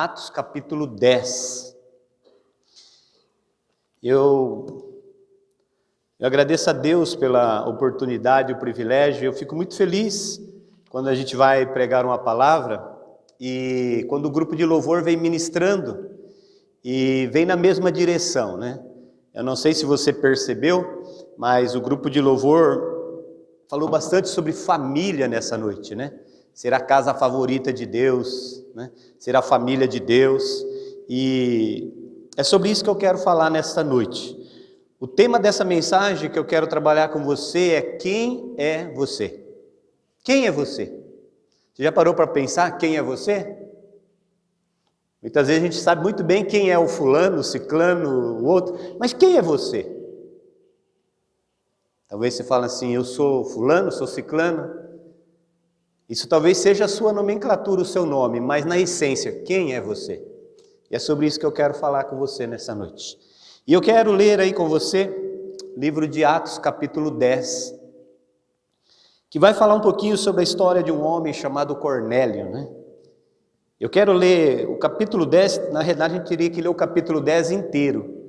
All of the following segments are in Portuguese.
Atos capítulo 10. Eu agradeço a Deus pela oportunidade e o privilégio. Eu fico muito feliz quando a gente vai pregar uma palavra e quando o grupo de louvor vem ministrando e vem na mesma direção, né? Eu não sei se você percebeu, mas o grupo de louvor falou bastante sobre família nessa noite, né? Ser a casa favorita de Deus, né? Ser a família de Deus, e é sobre isso que eu quero falar nesta noite. O tema dessa mensagem que eu quero trabalhar com você é: quem é você? Quem é você? Você já parou para pensar quem é você? Muitas vezes a gente sabe muito bem quem é o fulano, o ciclano, o outro, mas quem é você? Talvez você fale assim: eu sou fulano, sou ciclano. Isso talvez seja a sua nomenclatura, o seu nome, mas na essência, quem é você? E é sobre isso que eu quero falar com você nessa noite. E eu quero ler aí com você, livro de Atos, capítulo 10, que vai falar um pouquinho sobre a história de um homem chamado Cornélio, né? Eu quero ler o capítulo 10, na realidade a gente teria que ler o capítulo 10 inteiro,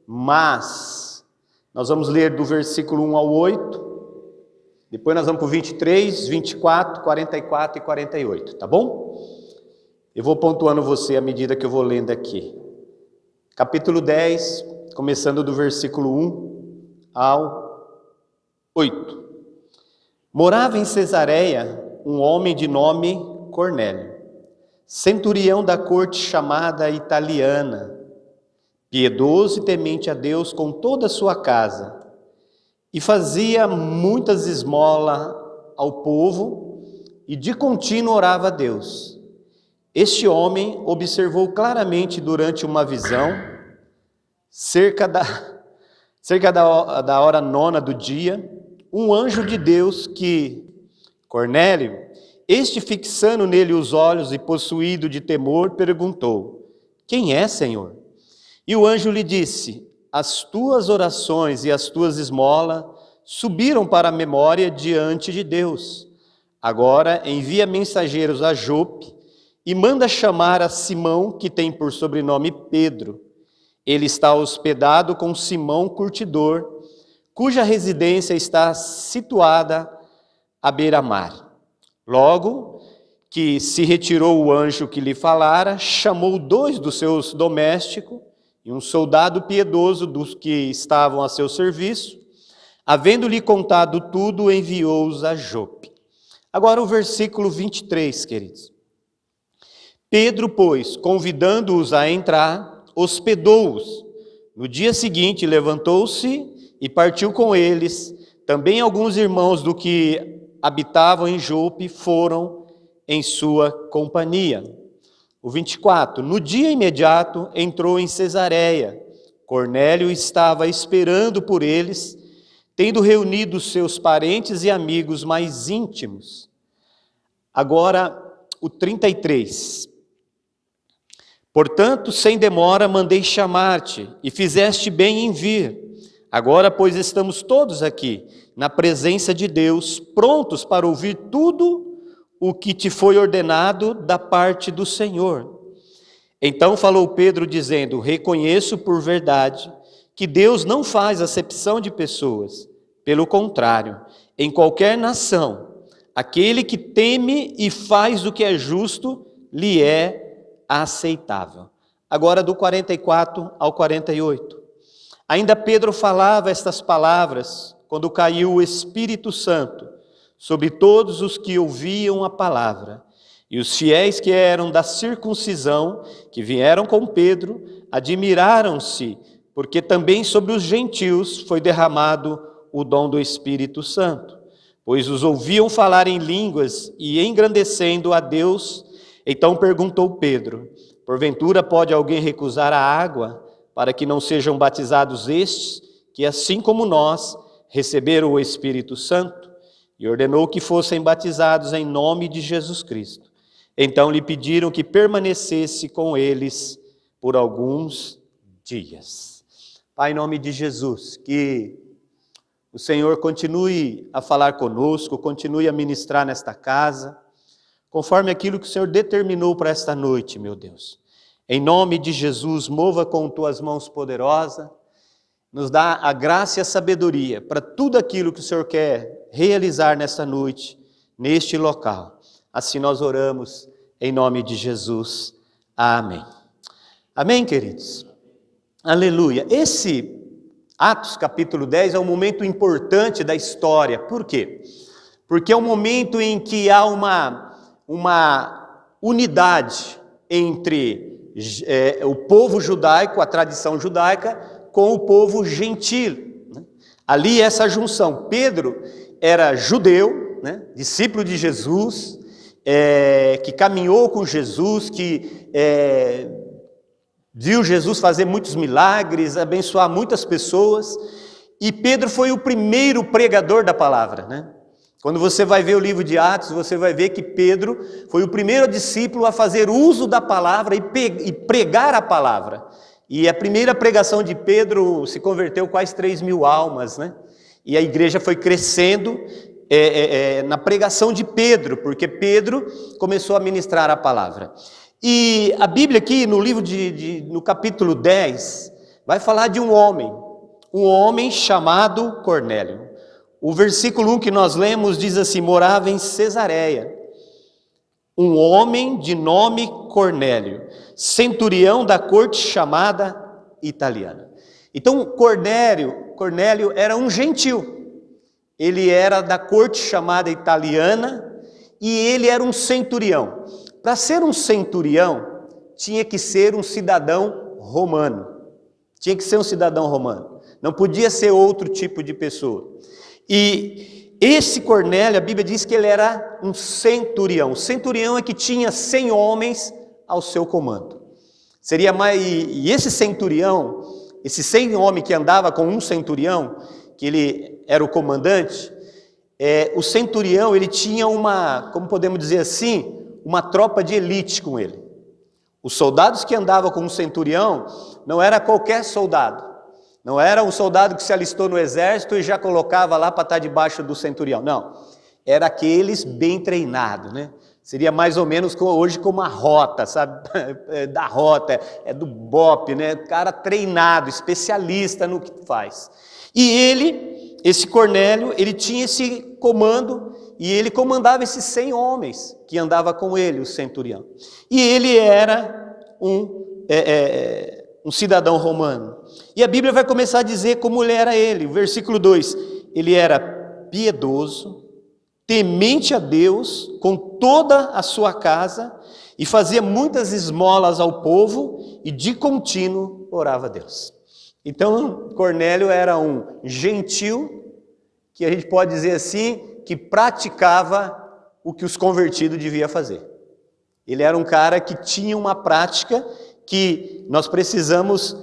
mas nós vamos ler do versículo 1 ao 8, depois nós vamos para o 23, 24, 44 e 48, tá bom? Eu vou pontuando você à medida que eu vou lendo aqui. Capítulo 10, começando do versículo 1 ao 8. Morava em Cesareia um homem de nome Cornélio, centurião da corte chamada italiana, piedoso e temente a Deus com toda a sua casa, e fazia muitas esmolas ao povo, e de contínuo orava a Deus. Este homem observou claramente durante uma visão, cerca da hora 9 do dia, um anjo de Deus que, Cornélio, este fixando nele os olhos e possuído de temor, perguntou: quem é, Senhor? E o anjo lhe disse: as tuas orações e as tuas esmolas subiram para a memória diante de Deus. Agora envia mensageiros a Jope e manda chamar a Simão, que tem por sobrenome Pedro. Ele está hospedado com Simão Curtidor, cuja residência está situada à beira-mar. Logo que se retirou o anjo que lhe falara, chamou 2 dos seus domésticos e um soldado piedoso dos que estavam a seu serviço. Havendo-lhe contado tudo, enviou-os a Jope. Agora o versículo 23, queridos. Pedro, pois, convidando-os a entrar, hospedou-os. No dia seguinte, levantou-se e partiu com eles. Também alguns irmãos do que habitavam em Jope foram em sua companhia. O 24, no dia imediato entrou em Cesareia. Cornélio estava esperando por eles, tendo reunido seus parentes e amigos mais íntimos. Agora o 33. Portanto, sem demora mandei chamar-te, e fizeste bem em vir. Agora, pois, estamos todos aqui, na presença de Deus, prontos para ouvir tudo o que te foi ordenado da parte do Senhor. Então falou Pedro, dizendo: reconheço por verdade que Deus não faz acepção de pessoas. Pelo contrário, em qualquer nação, aquele que teme e faz o que é justo, lhe é aceitável. Agora do 44 ao 48. Ainda Pedro falava estas palavras quando caiu o Espírito Santo sobre todos os que ouviam a palavra. E os fiéis que eram da circuncisão, que vieram com Pedro, admiraram-se, porque também sobre os gentios foi derramado o dom do Espírito Santo, pois os ouviam falar em línguas e engrandecendo a Deus. Então perguntou Pedro: porventura pode alguém recusar a água para que não sejam batizados estes, que assim como nós receberam o Espírito Santo? E ordenou que fossem batizados em nome de Jesus Cristo. Então lhe pediram que permanecesse com eles por alguns dias. Pai, em nome de Jesus, que o Senhor continue a falar conosco, continue a ministrar nesta casa, conforme aquilo que o Senhor determinou para esta noite, meu Deus. Em nome de Jesus, mova com tuas mãos poderosas, nos dá a graça e a sabedoria para tudo aquilo que o Senhor quer realizar nesta noite, neste local. Assim nós oramos em nome de Jesus. Amém. Amém, queridos? Aleluia. Esse Atos capítulo 10 é um momento importante da história. Por quê? Porque é um momento em que há uma unidade entre o povo judaico, a tradição judaica, com o povo gentil. Ali essa junção. Pedro era judeu, discípulo de Jesus, que caminhou com Jesus, que viu Jesus fazer muitos milagres, abençoar muitas pessoas, e Pedro foi o primeiro pregador da palavra, Quando você vai ver o livro de Atos, você vai ver que Pedro foi o primeiro discípulo a fazer uso da palavra e pregar a palavra. E a primeira pregação de Pedro se converteu quase 3.000 almas, E a igreja foi crescendo na pregação de Pedro, porque Pedro começou a ministrar a palavra. E a Bíblia aqui, no livro no capítulo 10, vai falar de um homem chamado Cornélio. O versículo 1 que nós lemos diz assim: morava em Cesareia, um homem de nome Cornélio, centurião da corte chamada italiana. Então Cornélio era um gentil, ele era da corte chamada italiana e ele era um centurião. Para ser um centurião, tinha que ser um cidadão romano. Não podia ser outro tipo de pessoa. E esse Cornélio, a Bíblia diz que ele era um centurião. O centurião é que tinha 100 homens ao seu comando. E esse centurião, esse 100 homens que andava com um centurião, que ele era o comandante, o centurião, ele tinha como podemos dizer assim, uma tropa de elite com ele. Os soldados que andavam com um centurião não era qualquer soldado. Não era um soldado que se alistou no exército e já colocava lá para estar debaixo do centurião. Não, era aqueles bem treinados, Seria mais ou menos hoje como a rota, sabe? Da rota, do BOP, Cara treinado, especialista no que faz. E esse Cornélio, ele tinha esse comando e ele comandava esses 100 homens que andava com ele, o centurião. E ele era um cidadão romano. E a Bíblia vai começar a dizer como era ele. O versículo 2, ele era piedoso, temente a Deus com toda a sua casa, e fazia muitas esmolas ao povo, e de contínuo orava a Deus. Então, Cornélio era um gentil, que a gente pode dizer assim, que praticava o que os convertidos deviam fazer. Ele era um cara que tinha uma prática que nós precisamos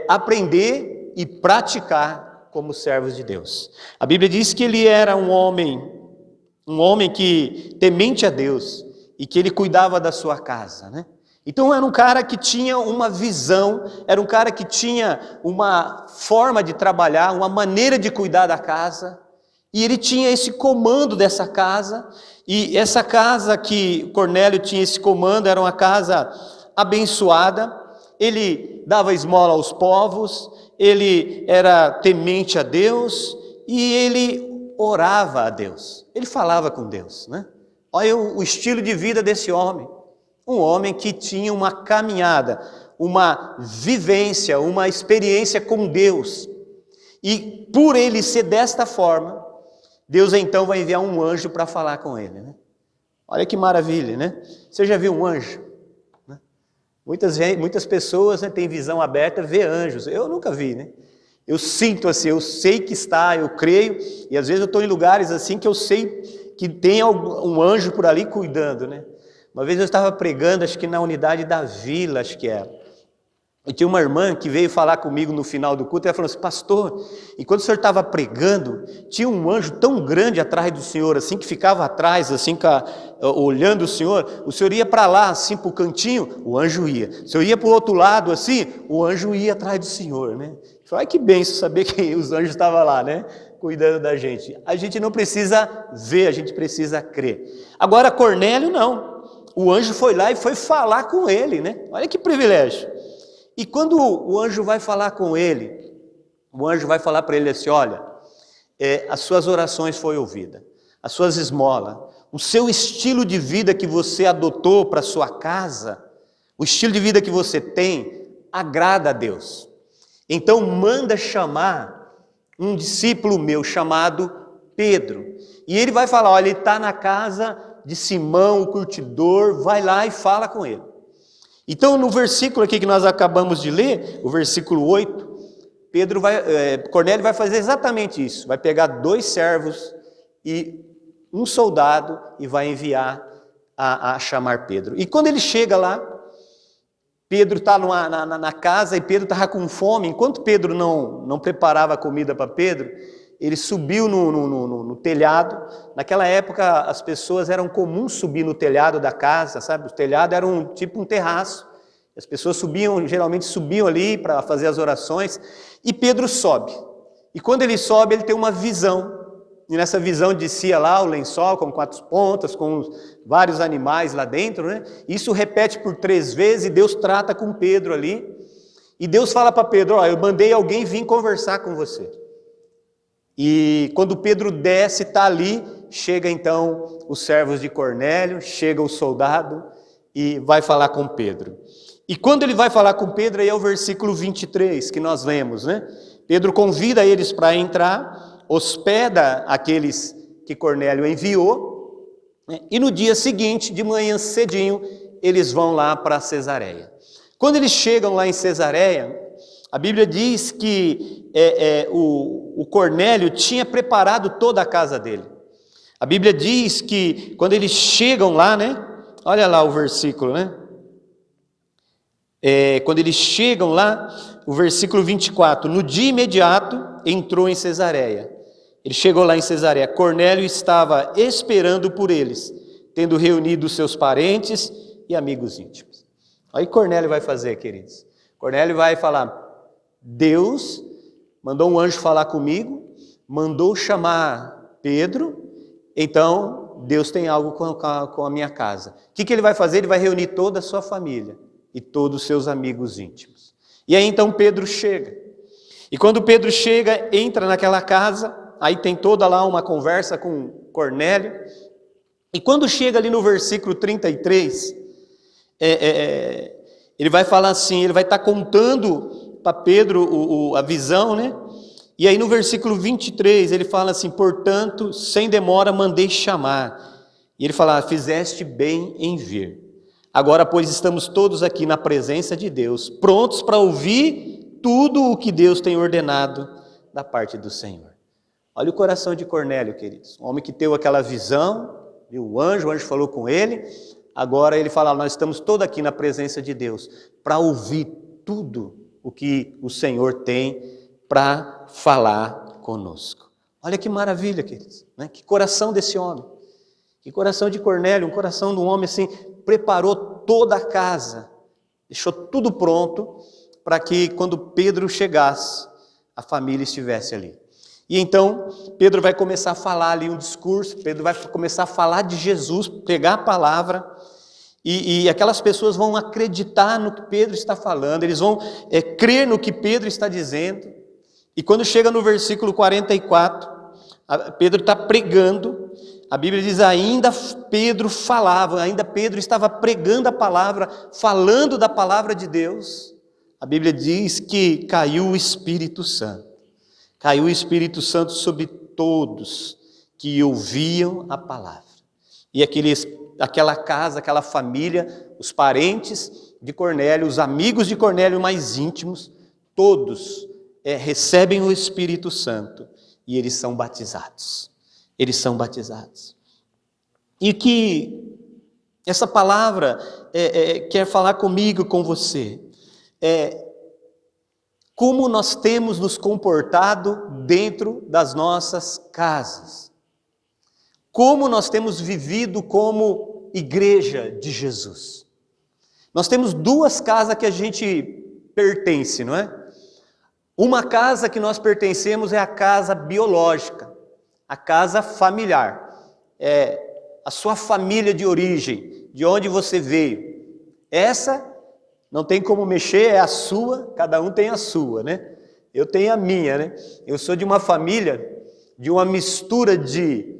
aprender e praticar como servos de Deus. A Bíblia diz que ele era um homem que temente a Deus e que ele cuidava da sua casa, Então era um cara que tinha uma visão, era um cara que tinha uma forma de trabalhar, uma maneira de cuidar da casa, e ele tinha esse comando dessa casa, e essa casa que Cornélio tinha esse comando era uma casa abençoada. Ele dava esmola aos povos, ele era temente a Deus e ele orava a Deus, ele falava com Deus, Olha o estilo de vida desse homem, um homem que tinha uma caminhada, uma vivência, uma experiência com Deus, e por ele ser desta forma, Deus então vai enviar um anjo para falar com ele, Olha que maravilha, Você já viu um anjo? Muitas pessoas têm visão aberta, vê anjos. Eu nunca vi, Eu sinto assim, eu sei que está, eu creio, e às vezes eu estou em lugares assim que eu sei que tem um anjo por ali cuidando, Uma vez eu estava pregando, acho que na unidade da vila, acho que era. E tinha uma irmã que veio falar comigo no final do culto, e ela falou assim: pastor, enquanto o senhor estava pregando, tinha um anjo tão grande atrás do senhor, assim, que ficava atrás, assim, olhando o senhor ia para lá, assim, para o cantinho, o anjo ia. O senhor ia para o outro lado, assim, o anjo ia atrás do senhor, Eu falei: ai, que bênção saber que os anjos estavam lá, cuidando da gente. A gente não precisa ver, a gente precisa crer. Agora Cornélio não. o anjo foi lá e foi falar com ele, né? Olha que privilégio. E quando o anjo vai falar com ele, o anjo vai falar para ele assim: olha, as suas orações foram ouvidas, as suas esmolas, o seu estilo de vida que você adotou para sua casa, o estilo de vida que você tem, agrada a Deus. Então manda chamar um discípulo meu chamado Pedro. E ele vai falar: olha, ele está na casa de Simão, o curtidor, vai lá e fala com ele. Então no versículo aqui que nós acabamos de ler, o versículo 8, Cornélio vai fazer exatamente isso, vai pegar 2 servos e um soldado e vai enviar a chamar Pedro. E quando ele chega lá, Pedro está na casa e Pedro estava com fome. Enquanto Pedro não preparava comida para Pedro, ele subiu no telhado. Naquela época as pessoas eram comuns subir no telhado da casa, sabe? O telhado era tipo um terraço. As pessoas geralmente subiam ali para fazer as orações. E Pedro sobe. E quando ele sobe, ele tem uma visão. E nessa visão descia lá o lençol com 4 pontas, com vários animais lá dentro, né? Isso repete por 3 vezes e Deus trata com Pedro ali. E Deus fala para Pedro: ó, eu mandei alguém vir conversar com você. E quando Pedro desce, está ali, chega então os servos de Cornélio, chega o soldado e vai falar com Pedro. E quando ele vai falar com Pedro, aí é o versículo 23 que nós lemos, né? Pedro convida eles para entrar, hospeda aqueles que Cornélio enviou, né? E no dia seguinte, de manhã cedinho, eles vão lá para Cesareia. Quando eles chegam lá em Cesareia, a Bíblia diz que o Cornélio tinha preparado toda a casa dele. A Bíblia diz que quando eles chegam lá, né? Olha lá o versículo, né? Quando eles chegam lá, o versículo 24, no dia imediato entrou em Cesareia. Ele chegou lá em Cesareia, Cornélio estava esperando por eles, tendo reunido seus parentes e amigos íntimos. Aí Cornélio vai fazer, queridos. Cornélio vai falar: Deus mandou um anjo falar comigo, mandou chamar Pedro, então Deus tem algo com a minha casa. O que ele vai fazer? Ele vai reunir toda a sua família e todos os seus amigos íntimos. E aí então Pedro chega. E quando Pedro chega, entra naquela casa, aí tem toda lá uma conversa com Cornélio. E quando chega ali no versículo 33, ele vai falar assim, ele vai estar contando para Pedro a visão, né? E aí no versículo 23 ele fala assim: portanto, sem demora mandei chamar. E ele fala: fizeste bem em vir. Agora, pois, estamos todos aqui na presença de Deus, prontos para ouvir tudo o que Deus tem ordenado da parte do Senhor. Olha o coração de Cornélio, queridos. Um homem que teve aquela visão, viu o anjo falou com ele. Agora ele fala: nós estamos todos aqui na presença de Deus para ouvir tudo o que o Senhor tem para falar conosco. Olha que maravilha, queridos, né? Que coração desse homem. Que coração de Cornélio, um coração de um homem assim, preparou toda a casa, deixou tudo pronto para que quando Pedro chegasse, a família estivesse ali. E então, Pedro vai começar a falar ali um discurso, Pedro vai começar a falar de Jesus, pegar a palavra, e aquelas pessoas vão acreditar no que Pedro está falando, eles vão crer no que Pedro está dizendo. E quando chega no versículo 44, Pedro está pregando. A Bíblia diz: ainda Pedro falava, ainda Pedro estava pregando a palavra, falando da palavra de Deus. A Bíblia diz que caiu o Espírito Santo. Caiu o Espírito Santo sobre todos que ouviam a palavra. E aquela casa, aquela família, os parentes de Cornélio, os amigos de Cornélio mais íntimos, todos recebem o Espírito Santo e eles são batizados. Eles são batizados. E que essa palavra quer falar comigo, com você. Como nós temos nos comportado dentro das nossas casas. Como nós temos vivido como igreja de Jesus. Nós temos 2 casas que a gente pertence, não é? Uma casa que nós pertencemos é a casa biológica, a casa familiar, a sua família de origem, de onde você veio. Essa não tem como mexer, é a sua, cada um tem a sua, né? Eu tenho a minha, né? Eu sou de uma família, de uma mistura de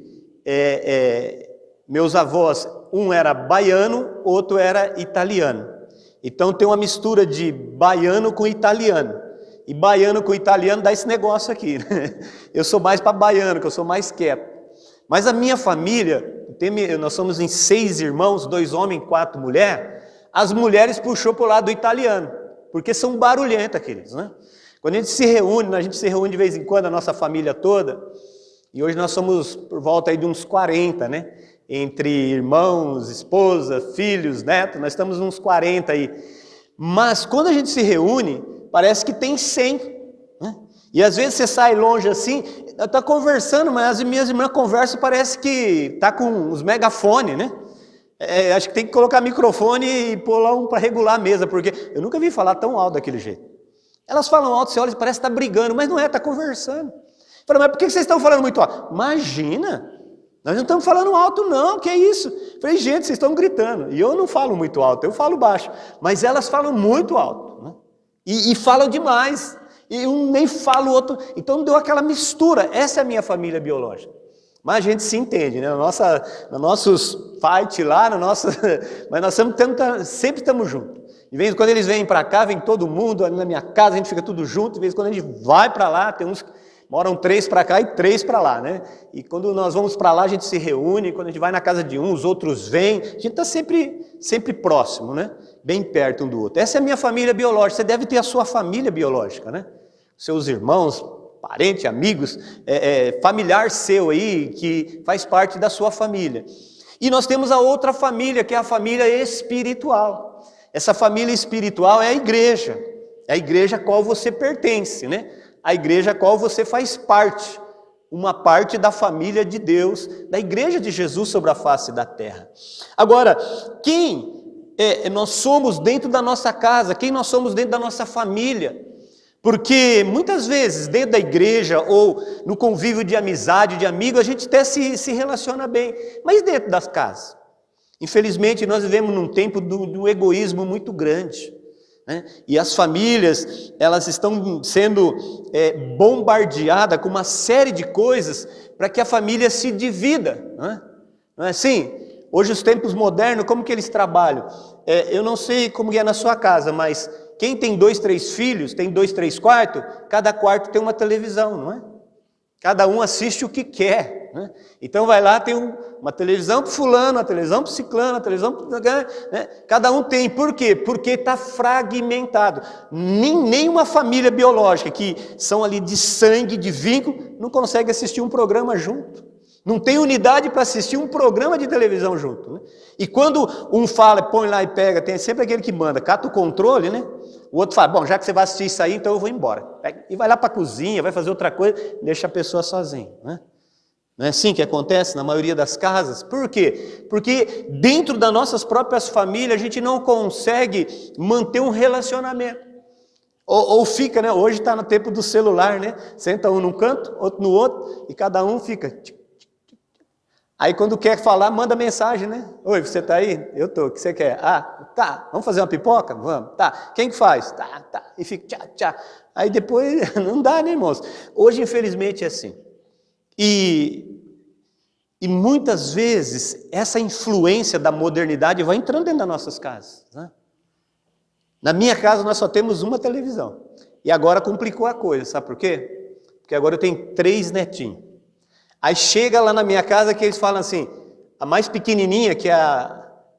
meus avós, um era baiano, outro era italiano. Então tem uma mistura de baiano com italiano. E baiano com italiano dá esse negócio aqui, né? Eu sou mais para baiano, que eu sou mais quieto. Mas a minha família, nós somos em 6 irmãos, 2 homens, 4 mulheres. As mulheres puxou para o lado do italiano, porque são barulhentas, queridos, né? Quando a gente se reúne de vez em quando, a nossa família toda, e hoje nós somos por volta aí de uns 40, né? Entre irmãos, esposa, filhos, netos, nós estamos uns 40 aí. Mas quando a gente se reúne, parece que tem 100, né? E às vezes você sai longe assim, está conversando, mas as minhas irmãs conversam, parece que está com os megafones, né? Acho que tem que colocar microfone e pôr lá um para regular a mesa, porque eu nunca vi falar tão alto daquele jeito. Elas falam alto, você olha e parece que está brigando, mas não é, está conversando. Fala, mas por que vocês estão falando muito alto? Imagina, nós não estamos falando alto não, que é isso? Falei, gente, vocês estão gritando, e eu não falo muito alto, eu falo baixo, mas elas falam muito alto, né? E falam demais, e um nem fala o outro, então deu aquela mistura. Essa é a minha família biológica. Mas a gente se entende, né? No nossos fight lá, mas nós sempre estamos juntos. De vez em quando eles vêm para cá, vem todo mundo, ali na minha casa, a gente fica tudo junto. De vez em quando a gente vai para lá, tem uns moram 3 para cá e 3 para lá, né? E quando nós vamos para lá, a gente se reúne. Quando a gente vai na casa de um, os outros vêm. A gente está sempre próximo, né? Bem perto um do outro. Essa é a minha família biológica. Você deve ter a sua família biológica, né? Seus irmãos, parente, amigos, familiar seu aí, que faz parte da sua família. E nós temos a outra família, que é a família espiritual. Essa família espiritual é a igreja a qual você pertence, né? A igreja a qual você faz parte, uma parte da família de Deus, da igreja de Jesus sobre a face da terra. Agora, quem nós somos dentro da nossa casa, quem nós somos dentro da nossa família? Porque muitas vezes dentro da igreja ou no convívio de amizade, de amigo, a gente até se relaciona bem, mas dentro das casas. Infelizmente nós vivemos num tempo do egoísmo muito grande, né? E as famílias, elas estão sendo bombardeadas com uma série de coisas para que a família se divida, né? Não é assim? Hoje os tempos modernos, como que eles trabalham? Eu não sei como é na sua casa, mas quem tem 2, 3 filhos, tem 2, 3 quartos, cada quarto tem uma televisão, não é? Cada um assiste o que quer, né? Então vai lá, tem uma televisão para fulano, uma televisão para ciclano, uma televisão para... né? Cada um tem, por quê? Porque está fragmentado. Nenhuma família biológica, que são ali de sangue, de vínculo, não consegue assistir um programa junto. Não tem unidade para assistir um programa de televisão junto, né? E quando um fala, põe lá e pega, tem sempre aquele que manda, cata o controle, né? O outro fala, bom, já que você vai assistir isso aí, então eu vou embora. E vai lá para a cozinha, vai fazer outra coisa, deixa a pessoa sozinha, né? Não é assim que acontece na maioria das casas? Por quê? Porque dentro das nossas próprias famílias a gente não consegue manter um relacionamento. Ou fica, né? Hoje está no tempo do celular, né? Senta um num canto, outro no outro, e cada um fica... Aí quando quer falar, manda mensagem, né? Oi, você está aí? Eu estou, o que você quer? Ah, tá, vamos fazer uma pipoca? Vamos, tá. Quem que faz? Tá. E fica tchá, tchá. Aí depois, não dá, né, irmãos? Hoje, infelizmente, é assim. E muitas vezes, essa influência da modernidade vai entrando dentro das nossas casas, né? Na minha casa, nós só temos uma televisão. E agora complicou a coisa, sabe por quê? Porque agora eu tenho 3 netinhos. Aí chega lá na minha casa que eles falam assim, a mais pequenininha, que é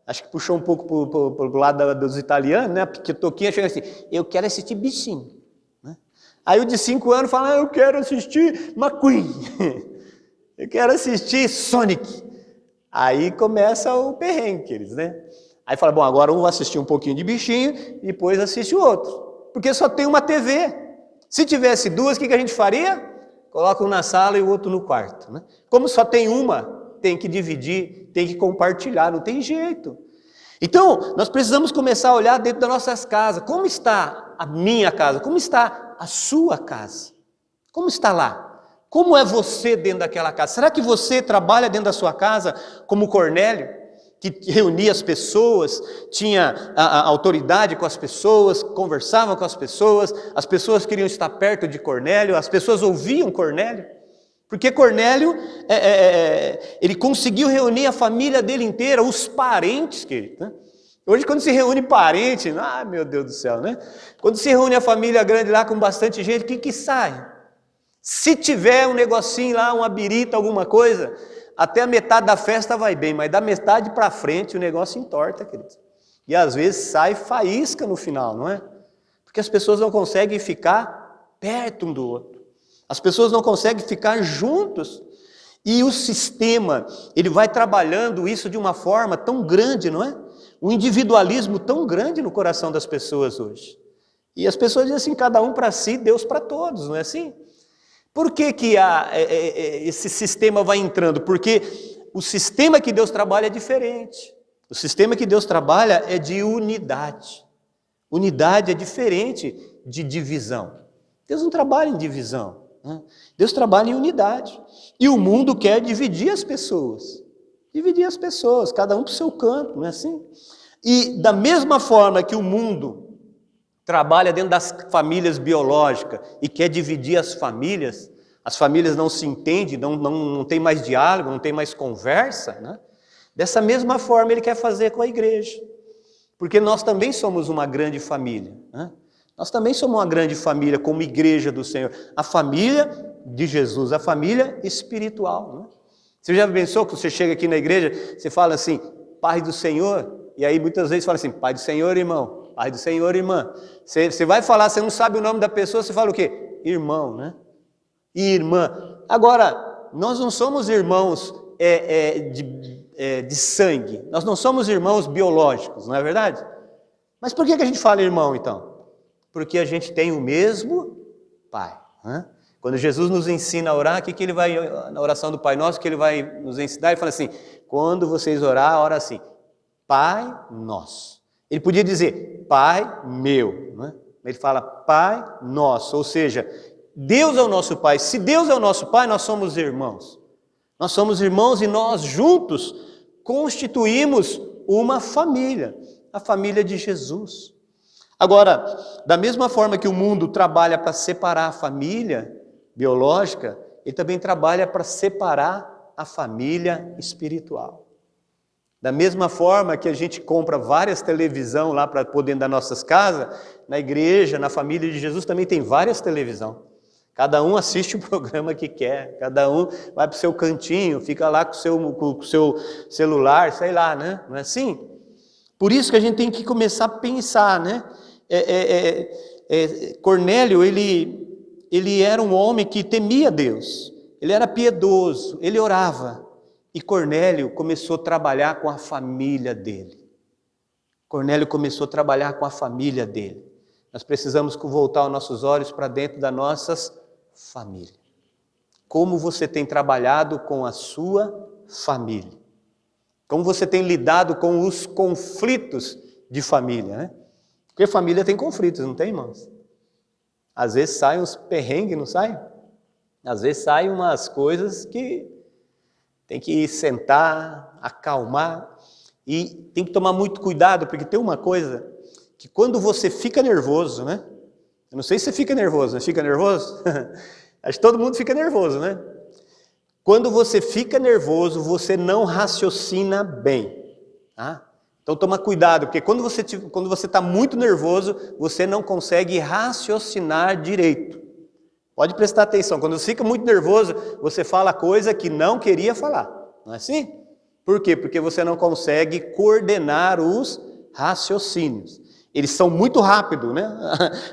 acho que puxou um pouco para o lado dos italianos, né? Porque Toquinha chega assim, eu quero assistir bichinho, né? Aí o de 5 anos fala, eu quero assistir McQueen, eu quero assistir Sonic. Aí começa o perrengue, queridos, né? Aí fala, bom, agora um vai assistir um pouquinho de bichinho, e depois assiste o outro, porque só tem uma TV. Se tivesse 2, o que a gente faria? Coloca um na sala e o outro no quarto, né? Como só tem uma, tem que dividir, tem que compartilhar, não tem jeito. Então, nós precisamos começar a olhar dentro das nossas casas. Como está a minha casa? Como está a sua casa? Como está lá? Como é você dentro daquela casa? Será que você trabalha dentro da sua casa como Cornélio? que reunia as pessoas, tinha a autoridade com as pessoas, conversava com as pessoas queriam estar perto de Cornélio, as pessoas ouviam Cornélio, porque Cornélio, ele conseguiu reunir a família dele inteira, os parentes, querido, né? Hoje quando se reúne parente, meu Deus do céu, né? Quando se reúne a família grande lá com bastante gente, o que sai? Se tiver um negocinho lá, uma birita, alguma coisa, até a metade da festa vai bem, mas da metade para frente o negócio entorta, querido. E às vezes sai faísca no final, não é? Porque as pessoas não conseguem ficar perto um do outro. As pessoas não conseguem ficar juntos. E o sistema, ele vai trabalhando isso de uma forma tão grande, não é? Um individualismo tão grande no coração das pessoas hoje. E as pessoas dizem assim, cada um para si, Deus para todos, não é assim? Por que esse sistema vai entrando? Porque o sistema que Deus trabalha é diferente. O sistema que Deus trabalha é de unidade. Unidade é diferente de divisão. Deus não trabalha em divisão, né? Deus trabalha em unidade. E o mundo quer dividir as pessoas. Dividir as pessoas, cada um para o seu canto, não é assim? E da mesma forma que o mundo trabalha dentro das famílias biológicas e quer dividir as famílias não se entendem, não tem mais diálogo, não tem mais conversa, né? Dessa mesma forma ele quer fazer com a igreja, porque nós também somos uma grande família, né? Nós também somos uma grande família como igreja do Senhor, a família de Jesus, a família espiritual, né? Você já pensou que você chega aqui na igreja, você fala assim, Pai do Senhor, e aí muitas vezes fala assim, Pai do Senhor, irmão, Pai do Senhor, irmã. Você vai falar, você não sabe o nome da pessoa, você fala o quê? Irmão, né? E irmã. Agora, nós não somos irmãos de sangue, nós não somos irmãos biológicos, não é verdade? Mas por que a gente fala irmão, então? Porque a gente tem o mesmo Pai, né? Quando Jesus nos ensina a orar, o que ele vai, na oração do Pai Nosso, que ele vai nos ensinar? Ele fala assim, quando vocês orar, ora assim, Pai Nosso. Ele podia dizer, Pai meu, né? Ele fala, Pai Nosso, ou seja, Deus é o nosso Pai. Se Deus é o nosso Pai, nós somos irmãos. Nós somos irmãos e nós juntos constituímos uma família, a família de Jesus. Agora, da mesma forma que o mundo trabalha para separar a família biológica, ele também trabalha para separar a família espiritual. Da mesma forma que a gente compra várias televisões lá para pôr dentro das nossas casas, na igreja, na família de Jesus também tem várias televisões. Cada um assiste o programa que quer, cada um vai para o seu cantinho, fica lá com o seu celular, sei lá, né? Não é assim? Por isso que a gente tem que começar a pensar, né? Cornélio, ele era um homem que temia Deus, ele era piedoso, ele orava. E Cornélio começou a trabalhar com a família dele. Cornélio começou a trabalhar com a família dele. Nós precisamos voltar os nossos olhos para dentro das nossas famílias. Como você tem trabalhado com a sua família? Como você tem lidado com os conflitos de família, né? Porque família tem conflitos, não tem, irmãos? Às vezes saem uns perrengues, não saem? Às vezes saem umas coisas que tem que sentar, acalmar, e tem que tomar muito cuidado, porque tem uma coisa, que quando você fica nervoso, né? Eu não sei se você fica nervoso, né? Fica nervoso? Acho que todo mundo fica nervoso, né? Quando você fica nervoso, você não raciocina bem, tá? Então toma cuidado, porque quando você está muito nervoso, você não consegue raciocinar direito. Pode prestar atenção, quando você fica muito nervoso, você fala coisa que não queria falar, não é assim? Por quê? Porque você não consegue coordenar os raciocínios. Eles são muito rápidos, né?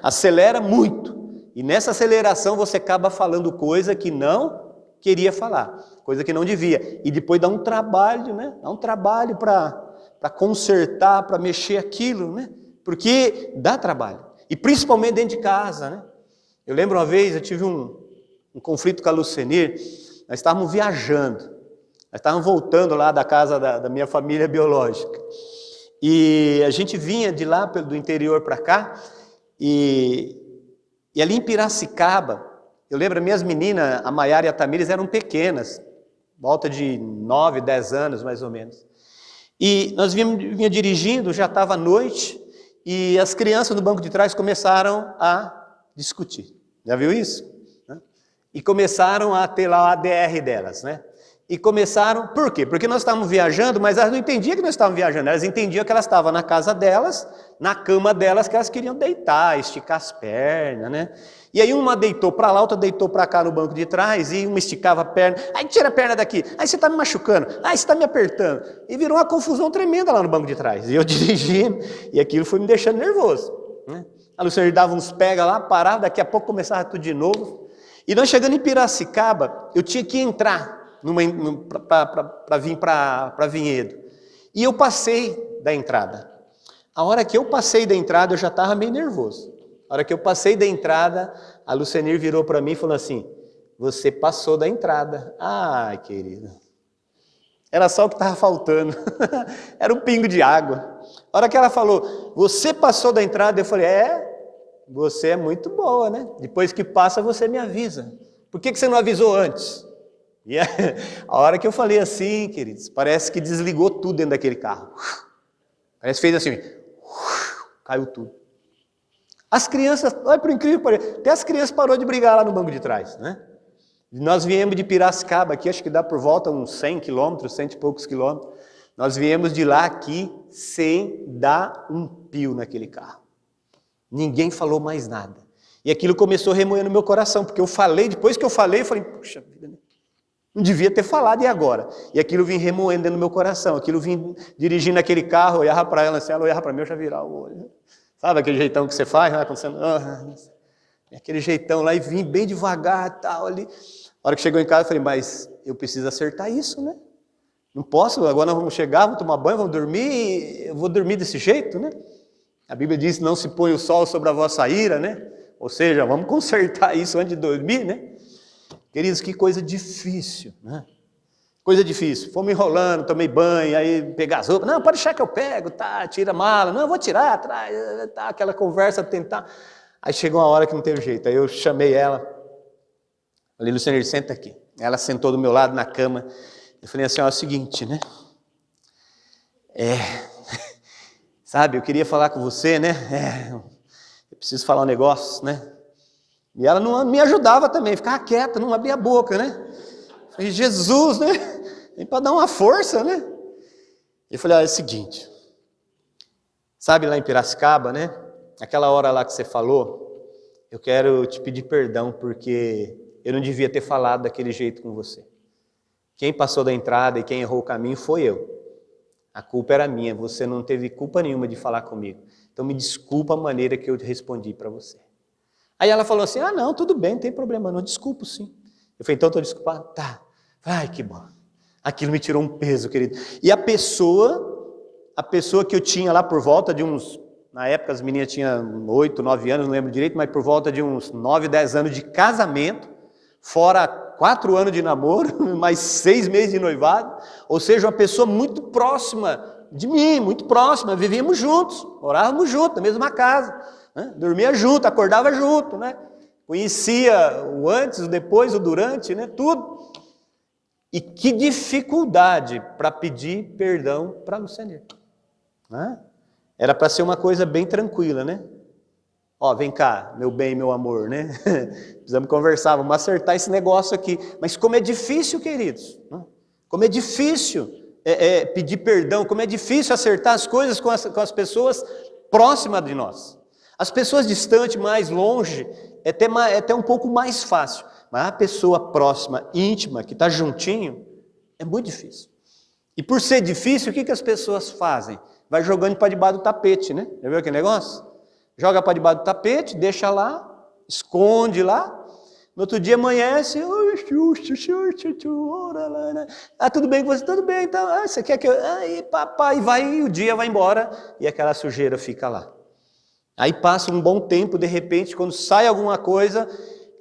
Acelera muito. E nessa aceleração você acaba falando coisa que não queria falar, coisa que não devia. E depois dá um trabalho, né? Dá um trabalho para consertar, para mexer aquilo, né? Porque dá trabalho. E principalmente dentro de casa, né? Eu lembro uma vez, eu tive um conflito com a Lucenir, nós estávamos viajando, nós estávamos voltando lá da casa da minha família biológica. E a gente vinha de lá, do interior para cá, e ali em Piracicaba, eu lembro, minhas meninas, a Maiara e a Tamires, eram pequenas, volta de 9, 10 anos mais ou menos. E nós vinha dirigindo, já estava à noite, e as crianças no banco de trás começaram a discutir. Já viu isso? E começaram a ter lá o ADR delas, né? E começaram, por quê? Porque nós estávamos viajando, mas elas não entendiam que nós estávamos viajando, elas entendiam que elas estavam na casa delas, na cama delas, que elas queriam deitar, esticar as pernas, né? E aí uma deitou para lá, outra deitou para cá no banco de trás, e uma esticava a perna, aí tira a perna daqui, aí você está me machucando, aí você está me apertando. E virou uma confusão tremenda lá no banco de trás. E eu dirigindo, e aquilo foi me deixando nervoso, né? A Luciane dava uns pega lá, parava, daqui a pouco começava tudo de novo. E nós chegando em Piracicaba, eu tinha que entrar para vir para Vinhedo. E eu passei da entrada. A hora que eu passei da entrada, eu já estava meio nervoso. A hora que eu passei da entrada, a Lucenir virou para mim e falou assim: você passou da entrada. Ai, querida. Era só o que estava faltando. Era um pingo de água. A hora que ela falou, você passou da entrada, eu falei, você é muito boa, né? Depois que passa, você me avisa. Por que você não avisou antes? E a hora que eu falei assim, queridos, parece que desligou tudo dentro daquele carro. Parece que fez assim, caiu tudo. As crianças, olha por incrível que pareça, até as crianças parou de brigar lá no banco de trás, né? Nós viemos de Piracicaba aqui, acho que dá por volta uns 100 quilômetros, 100 e poucos quilômetros. Nós viemos de lá aqui sem dar um pio naquele carro. Ninguém falou mais nada. E aquilo começou a remoer no meu coração, porque eu falei, depois que eu falei, puxa vida, não devia ter falado, e agora? E aquilo vinha remoendo dentro do meu coração, aquilo vinha dirigindo aquele carro, eu olhava para ela assim, ela olhava para mim, eu já virava o olho. Sabe aquele jeitão que você faz, né? Quando você... aquele jeitão lá, e vim bem devagar, tal, ali. A hora que chegou em casa, eu falei, mas eu preciso acertar isso, né? Não posso, agora nós vamos chegar, vamos tomar banho, vamos dormir, eu vou dormir desse jeito, né? A Bíblia diz, não se põe o sol sobre a vossa ira, né? Ou seja, vamos consertar isso antes de dormir, né? Queridos, que coisa difícil, né? Coisa difícil. Fomos enrolando, tomei banho, aí pegar as roupas. Não, pode deixar que eu pego, tá? Tira a mala. Não, eu vou tirar, traz, tá? Aquela conversa, tentar. Aí chegou uma hora que não teve jeito. Aí eu chamei ela. Falei, Luciane, senta aqui. Ela sentou do meu lado na cama. Eu falei assim, ó, é o seguinte, né? Sabe, eu queria falar com você, né? Eu preciso falar um negócio, né? E ela não me ajudava também, ficava quieta, não abria a boca, né? Eu falei, Jesus, né? Vem para dar uma força, né? Eu falei, olha, é o seguinte, sabe lá em Piracicaba, né? Aquela hora lá que você falou, eu quero te pedir perdão porque eu não devia ter falado daquele jeito com você. Quem passou da entrada e quem errou o caminho foi eu. A culpa era minha, você não teve culpa nenhuma de falar comigo. Então me desculpa a maneira que eu respondi para você. Aí ela falou assim, não, tudo bem, não tem problema não, desculpo sim. Eu falei, então estou desculpado? Tá. Ai, que bom. Aquilo me tirou um peso, querido. E a pessoa que eu tinha lá por volta de uns, na época as meninas tinham 8, 9 anos, não lembro direito, mas por volta de uns 9, 10 anos de casamento, fora 4 anos de namoro, mais 6 meses de noivado, ou seja, uma pessoa muito próxima de mim, muito próxima, vivíamos juntos, morávamos juntos, na mesma casa, né? Dormia junto, acordava junto, né? Conhecia o antes, o depois, o durante, né? Tudo. E que dificuldade para pedir perdão para Luciane, né? Era para ser uma coisa bem tranquila, né? Ó, vem cá, meu bem, meu amor, né? Precisamos conversar, vamos acertar esse negócio aqui. Mas como é difícil, queridos, né? Como é difícil pedir perdão, como é difícil acertar as coisas com as pessoas próximas de nós. As pessoas distantes, mais longe, é até um pouco mais fácil. Mas a pessoa próxima, íntima, que está juntinho, é muito difícil. E por ser difícil, o que as pessoas fazem? Vai jogando para debaixo do tapete, né? Já viu aquele negócio? Joga para debaixo do tapete, deixa lá, esconde lá. No outro dia amanhece, tudo bem com você? Tudo bem, então, você quer que eu... Aí, papai, o dia vai embora e aquela sujeira fica lá. Aí passa um bom tempo, de repente, quando sai alguma coisa,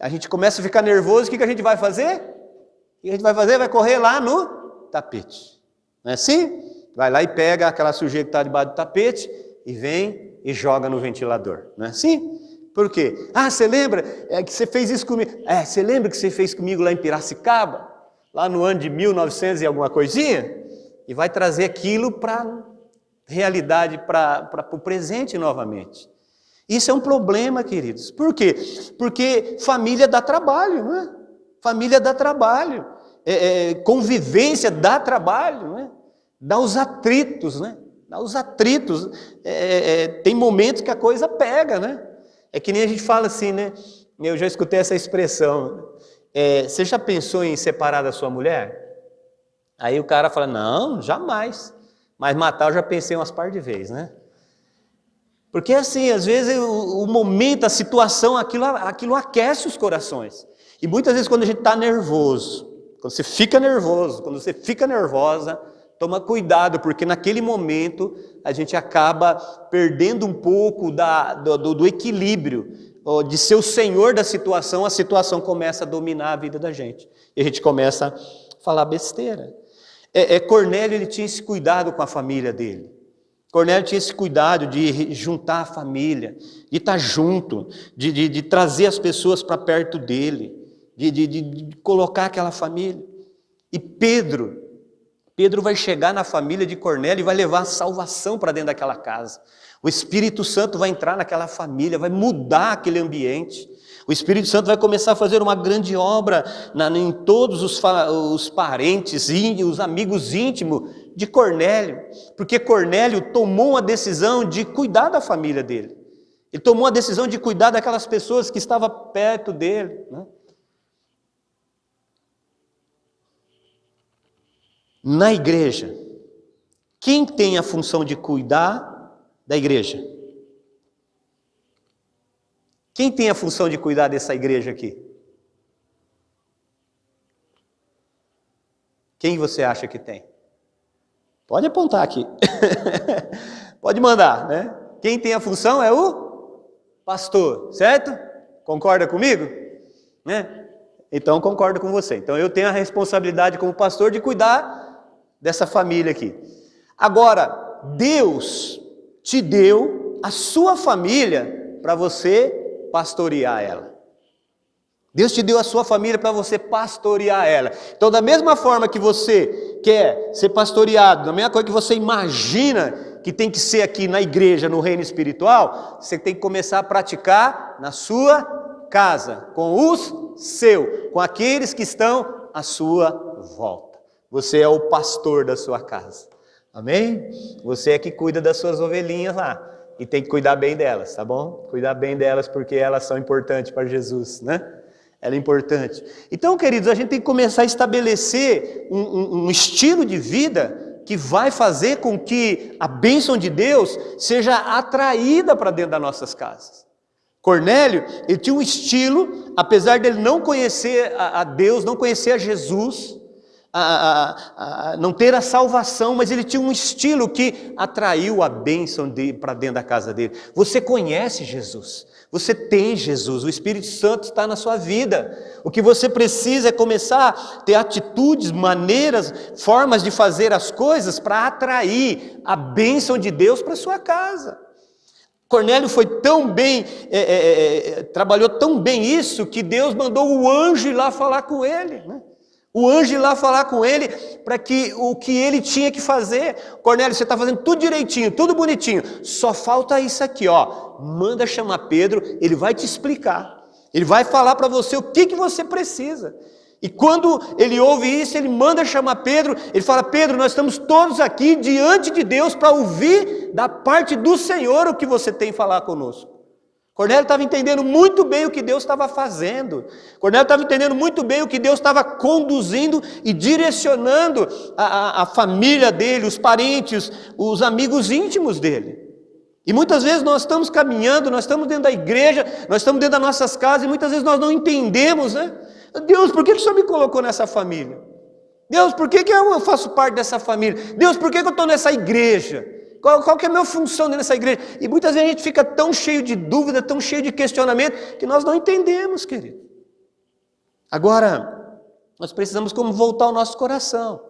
a gente começa a ficar nervoso, o que a gente vai fazer? O que a gente vai fazer? Vai correr lá no tapete. Não é assim? Vai lá e pega aquela sujeira que está debaixo do tapete e vem e joga no ventilador. Não é assim? Por quê? Você lembra que você fez isso comigo? Você lembra que você fez comigo lá em Piracicaba? Lá no ano de 1900 e alguma coisinha? e vai trazer aquilo para a realidade, para o presente novamente. Isso é um problema, queridos. Por quê? Porque família dá trabalho, não é? Família dá trabalho. Convivência dá trabalho, não é? Dá os atritos, né? Dá os atritos. Tem momentos que a coisa pega, né? É que nem a gente fala assim, né? Eu já escutei essa expressão. Você já pensou em separar da sua mulher? Aí o cara fala, não, jamais. Mas matar eu já pensei umas par de vezes, né? Porque assim, às vezes o momento, a situação, aquilo aquece os corações. E muitas vezes quando a gente está nervoso, quando você fica nervoso, quando você fica nervosa, toma cuidado, porque naquele momento a gente acaba perdendo um pouco do equilíbrio, de ser o senhor da situação, a situação começa a dominar a vida da gente. E a gente começa a falar besteira. Cornélio, ele tinha esse cuidado com a família dele. Cornélio tinha esse cuidado de juntar a família, de estar junto, de trazer as pessoas para perto dele, de colocar aquela família. E Pedro vai chegar na família de Cornélio e vai levar a salvação para dentro daquela casa. O Espírito Santo vai entrar naquela família, vai mudar aquele ambiente. O Espírito Santo vai começar a fazer uma grande obra em todos os parentes, os amigos íntimos de Cornélio, porque Cornélio tomou uma decisão de cuidar da família dele. Ele tomou a decisão de cuidar daquelas pessoas que estavam perto dele, né? Na igreja, quem tem a função de cuidar da igreja? Quem tem a função de cuidar dessa igreja aqui? Quem você acha que tem? Pode apontar aqui. Pode mandar, né? Quem tem a função é o pastor, certo? Concorda comigo? Né? Então concordo com você. Então eu tenho a responsabilidade como pastor de cuidar dessa família aqui. Agora, Deus te deu a sua família para você pastorear ela. Deus te deu a sua família para você pastorear ela. Então, da mesma forma que você quer ser pastoreado, da mesma coisa que você imagina que tem que ser aqui na igreja, no reino espiritual, você tem que começar a praticar na sua casa, com os seus, com aqueles que estão à sua volta. Você é o pastor da sua casa. Amém? Você é que cuida das suas ovelhinhas lá. E tem que cuidar bem delas, tá bom? Cuidar bem delas porque elas são importantes para Jesus, né? Ela é importante. Então, queridos, a gente tem que começar a estabelecer um estilo de vida que vai fazer com que a bênção de Deus seja atraída para dentro das nossas casas. Cornélio, ele tinha um estilo, apesar dele não conhecer a Deus, não conhecer a Jesus, não ter a salvação, mas ele tinha um estilo que atraiu a bênção para dentro da casa dele. Você conhece Jesus, você tem Jesus, o Espírito Santo está na sua vida. O que você precisa é começar a ter atitudes, maneiras, formas de fazer as coisas para atrair a bênção de Deus para a sua casa. Cornélio foi tão bem, trabalhou tão bem isso, que Deus mandou o anjo ir lá falar com ele, né? O anjo ir lá falar com ele para que o que ele tinha que fazer. Cornélio, você está fazendo tudo direitinho, tudo bonitinho, só falta isso aqui, ó. Manda chamar Pedro, ele vai te explicar, ele vai falar para você o que você precisa. E quando ele ouve isso, ele manda chamar Pedro, ele fala: Pedro, nós estamos todos aqui diante de Deus para ouvir da parte do Senhor o que você tem a falar conosco. Cornélio estava entendendo muito bem o que Deus estava fazendo. Cornélio estava entendendo muito bem o que Deus estava conduzindo e direcionando a família dele, os parentes, os amigos íntimos dele. E muitas vezes nós estamos caminhando, nós estamos dentro da igreja, nós estamos dentro das nossas casas e muitas vezes nós não entendemos, né? Deus, por que o Senhor me colocou nessa família? Deus, por que eu faço parte dessa família? Deus, por que eu estou nessa igreja? Qual que é a minha função nessa igreja? E muitas vezes a gente fica tão cheio de dúvida, tão cheio de questionamento, que nós não entendemos, querido. Agora, nós precisamos como voltar ao nosso coração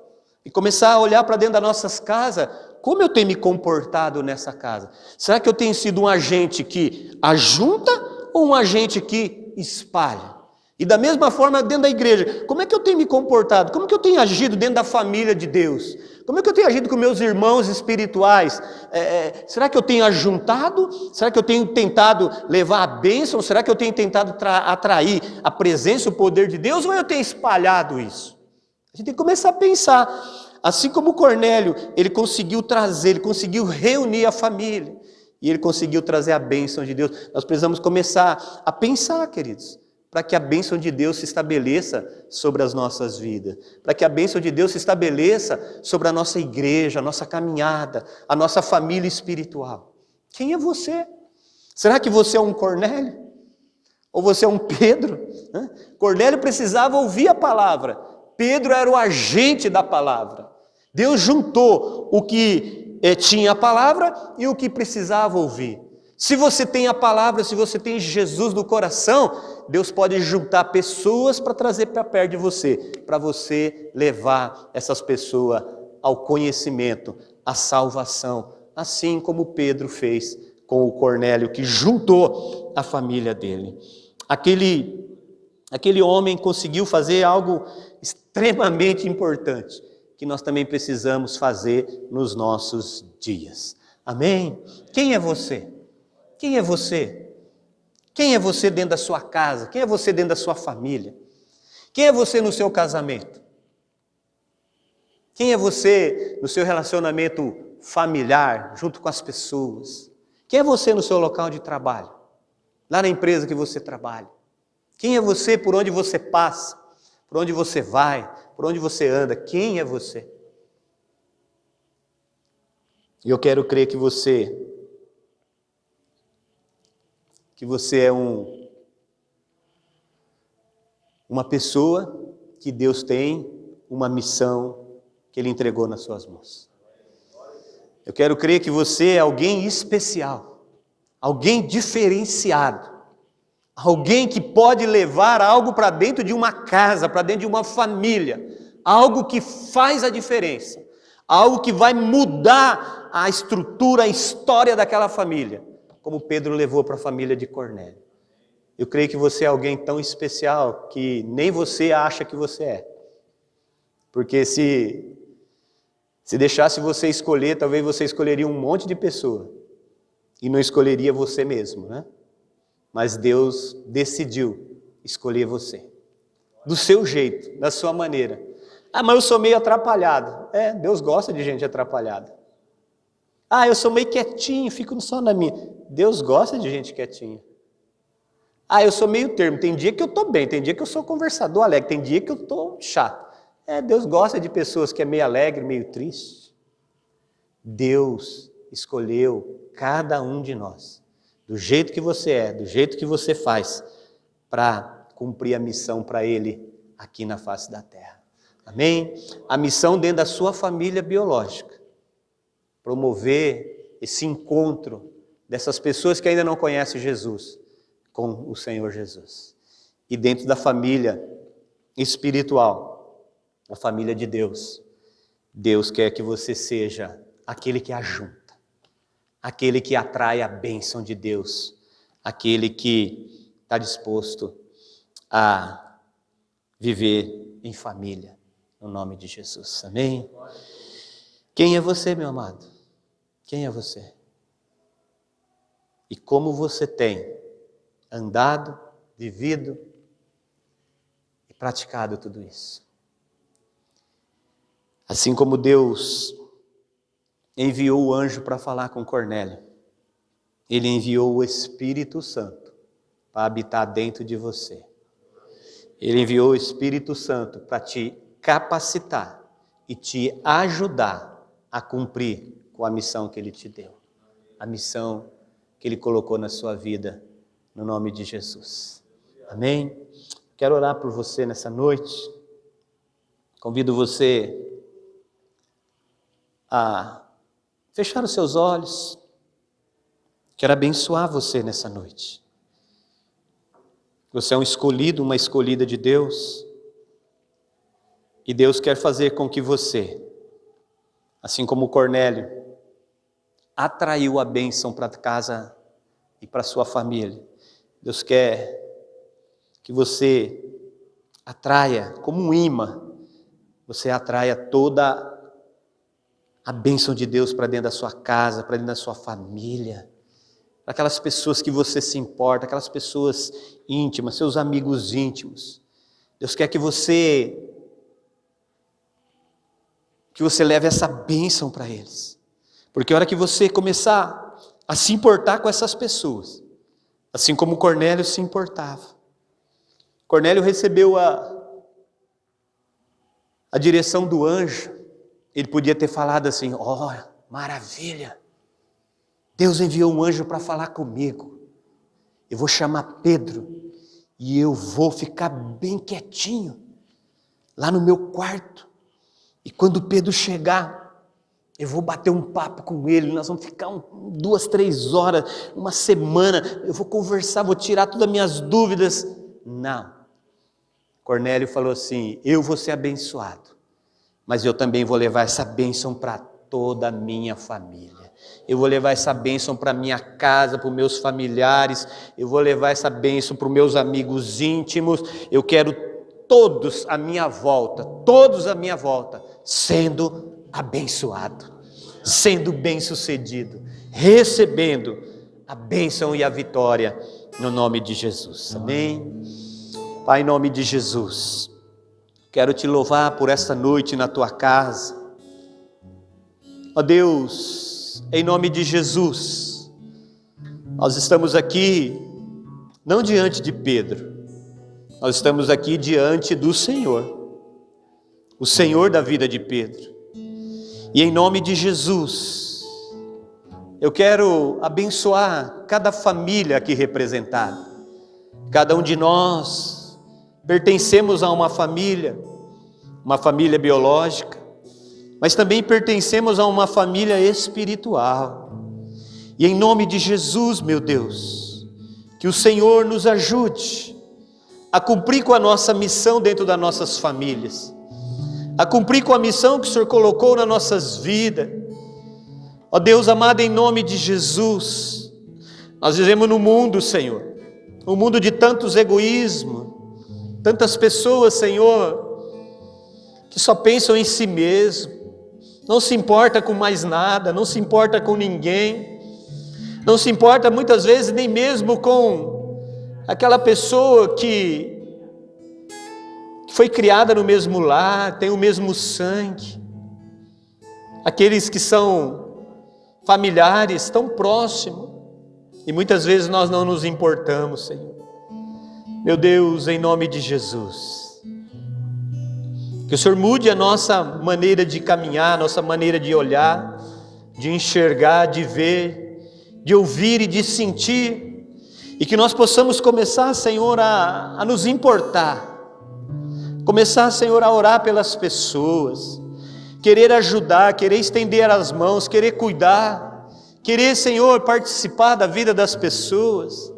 e começar a olhar para dentro das nossas casas. Como eu tenho me comportado nessa casa? Será que eu tenho sido um agente que ajunta ou um agente que espalha? E da mesma forma dentro da igreja, como é que eu tenho me comportado? Como que eu tenho agido dentro da família de Deus? Como é que eu tenho agido com meus irmãos espirituais? Será que eu tenho ajuntado? Será que eu tenho tentado levar a bênção? Será que eu tenho tentado atrair a presença, o poder de Deus? Ou eu tenho espalhado isso? A gente tem que começar a pensar. Assim como Cornélio, ele conseguiu trazer, ele conseguiu reunir a família. E ele conseguiu trazer a bênção de Deus. Nós precisamos começar a pensar, queridos, para que a bênção de Deus se estabeleça sobre as nossas vidas, para que a bênção de Deus se estabeleça sobre a nossa igreja, a nossa caminhada, a nossa família espiritual. Quem é você? Será que você é um Cornélio? Ou você é um Pedro? Cornélio precisava ouvir a palavra, Pedro era o agente da palavra. Deus juntou o que tinha a palavra e o que precisava ouvir. Se você tem a palavra, se você tem Jesus no coração, Deus pode juntar pessoas para trazer para perto de você, para você levar essas pessoas ao conhecimento, à salvação, assim como Pedro fez com o Cornélio, que juntou a família dele. Aquele homem conseguiu fazer algo extremamente importante, que nós também precisamos fazer nos nossos dias. Amém? Quem é você? Quem é você? Quem é você dentro da sua casa? Quem é você dentro da sua família? Quem é você no seu casamento? Quem é você no seu relacionamento familiar, junto com as pessoas? Quem é você no seu local de trabalho? Lá na empresa que você trabalha? Quem é você por onde você passa? Por onde você vai? Por onde você anda? Quem é você? E eu quero crer que você é uma pessoa que Deus tem uma missão que Ele entregou nas suas mãos. Eu quero crer que você é alguém especial, alguém diferenciado, alguém que pode levar algo para dentro de uma casa, para dentro de uma família, algo que faz a diferença, algo que vai mudar a estrutura, a história daquela família, como Pedro levou para a família de Cornélio. Eu creio que você é alguém tão especial que nem você acha que você é. Porque se deixasse você escolher, talvez você escolheria um monte de pessoa e não escolheria você mesmo, né? Mas Deus decidiu escolher você, do seu jeito, da sua maneira. Ah, mas eu sou meio atrapalhado. Deus gosta de gente atrapalhada. Ah, eu sou meio quietinho, fico só na minha. Deus gosta de gente quietinha. Ah, eu sou meio termo, tem dia que eu estou bem, tem dia que eu sou conversador alegre, tem dia que eu estou chato. Deus gosta de pessoas que é meio alegre, meio triste. Deus escolheu cada um de nós, do jeito que você é, do jeito que você faz, para cumprir a missão para Ele aqui na face da terra. Amém? A missão dentro da sua família biológica. Promover esse encontro dessas pessoas que ainda não conhecem Jesus com o Senhor Jesus. E dentro da família espiritual, a família de Deus, Deus quer que você seja aquele que ajunta, aquele que atrai a bênção de Deus, aquele que está disposto a viver em família, no nome de Jesus. Amém? Quem é você, meu amado? Quem é você? E como você tem andado, vivido e praticado tudo isso? Assim como Deus enviou o anjo para falar com Cornélio, Ele enviou o Espírito Santo para habitar dentro de você. Ele enviou o Espírito Santo para te capacitar e te ajudar a cumprir com a missão que Ele te deu. A missão que Ele colocou na sua vida, no nome de Jesus. Amém? Quero orar por você nessa noite. Convido você a fechar os seus olhos. Quero abençoar você nessa noite. Você é um escolhido, uma escolhida de Deus. E Deus quer fazer com que você, assim como Cornélio, atraiu a bênção para casa e para sua família. Deus quer que você atraia, como um imã, você atraia toda a bênção de Deus para dentro da sua casa, para dentro da sua família, para aquelas pessoas que você se importa, aquelas pessoas íntimas, seus amigos íntimos. Deus quer que você leve essa bênção para eles. Porque a hora que você começar a se importar com essas pessoas, assim como Cornélio se importava. Cornélio recebeu a direção do anjo. Ele podia ter falado assim: ó, maravilha, Deus enviou um anjo para falar comigo. Eu vou chamar Pedro e eu vou ficar bem quietinho lá no meu quarto. E quando Pedro chegar, eu vou bater um papo com ele, nós vamos ficar 2, 3 horas, uma semana, eu vou conversar, vou tirar todas as minhas dúvidas. Não. Cornélio falou assim: eu vou ser abençoado, mas eu também vou levar essa bênção para toda a minha família. Eu vou levar essa bênção para minha casa, para os meus familiares, eu vou levar essa bênção para os meus amigos íntimos. Eu quero todos à minha volta, sendo abençoado, sendo bem-sucedido, recebendo a bênção e a vitória no nome de Jesus. Amém? Pai, em nome de Jesus, quero te louvar por esta noite na tua casa. Ó Deus, em nome de Jesus, nós estamos aqui não diante de Pedro, nós estamos aqui diante do Senhor, o Senhor da vida de Pedro. E em nome de Jesus, eu quero abençoar cada família aqui representada. Cada um de nós pertencemos a uma família biológica, mas também pertencemos a uma família espiritual. E em nome de Jesus, meu Deus, que o Senhor nos ajude a cumprir com a nossa missão dentro das nossas famílias, a cumprir com a missão que o Senhor colocou nas nossas vidas. Ó Deus amado, em nome de Jesus, nós vivemos no mundo, Senhor, um mundo de tantos egoísmos, tantas pessoas, Senhor, que só pensam em si mesmo, não se importa com mais nada, não se importa com ninguém, não se importa muitas vezes nem mesmo com aquela pessoa que foi criada no mesmo lar, tem o mesmo sangue, aqueles que são familiares tão próximos, e muitas vezes nós não nos importamos, Senhor. Meu Deus, em nome de Jesus, que o Senhor mude a nossa maneira de caminhar, nossa maneira de olhar, de enxergar, de ver, de ouvir e de sentir, e que nós possamos começar, Senhor, a nos importar, começar, Senhor, a orar pelas pessoas, querer ajudar, querer estender as mãos, querer cuidar, querer, Senhor, participar da vida das pessoas.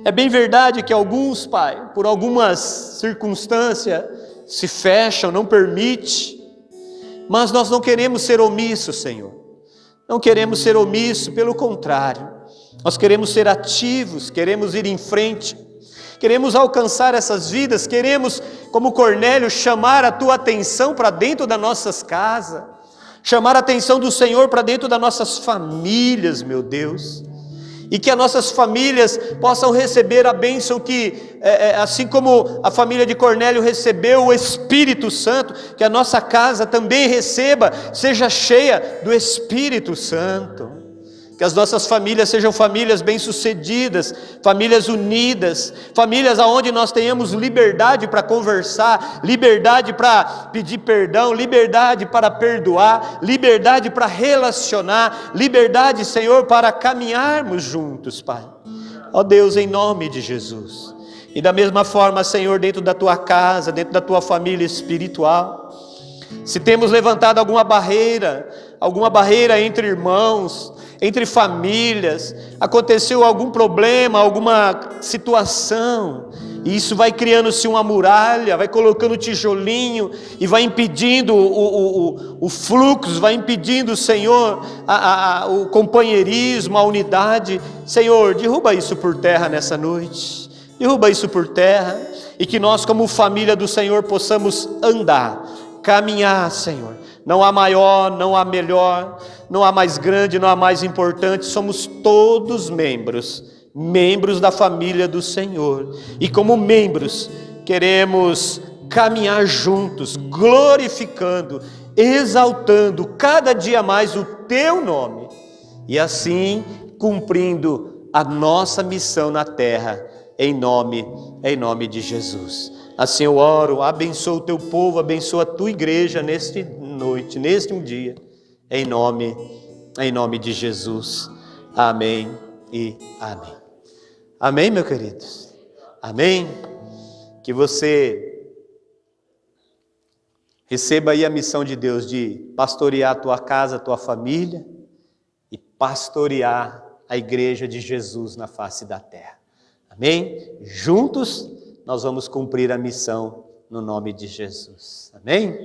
É bem verdade que alguns, Pai, por algumas circunstâncias, se fecham, não permite, mas nós não queremos ser omissos, Senhor. Não queremos ser omissos, pelo contrário, nós queremos ser ativos, queremos ir em frente, queremos alcançar essas vidas, queremos, como Cornélio, chamar a tua atenção para dentro das nossas casas, chamar a atenção do Senhor para dentro das nossas famílias, meu Deus. E que as nossas famílias possam receber a bênção que, assim como a família de Cornélio recebeu o Espírito Santo, que a nossa casa também receba, seja cheia do Espírito Santo. Que as nossas famílias sejam famílias bem-sucedidas, famílias unidas, famílias onde nós tenhamos liberdade para conversar, liberdade para pedir perdão, liberdade para perdoar, liberdade para relacionar, liberdade, Senhor, para caminharmos juntos, Pai. Ó Deus, em nome de Jesus. E da mesma forma, Senhor, dentro da tua casa, dentro da tua família espiritual, se temos levantado alguma barreira entre irmãos, entre famílias, aconteceu algum problema, alguma situação, e isso vai criando-se uma muralha, vai colocando tijolinho, e vai impedindo o fluxo, vai impedindo, Senhor, o companheirismo, a unidade. Senhor, derruba isso por terra nessa noite, derruba isso por terra, e que nós como família do Senhor possamos andar, caminhar, Senhor, Não há maior, não há melhor, não há mais grande, não há mais importante, somos todos membros da família do Senhor. E como membros, queremos caminhar juntos, glorificando, exaltando cada dia mais o Teu nome. E assim, cumprindo a nossa missão na terra, em nome de Jesus. Assim eu oro, abençoa o Teu povo, abençoa a Tua igreja neste noite, neste dia, em nome de Jesus. Amém e amém. Amém, meus queridos? Amém? Que você receba aí a missão de Deus de pastorear a tua casa, a tua família e pastorear a igreja de Jesus na face da terra. Amém? Juntos nós vamos cumprir a missão no nome de Jesus. Amém?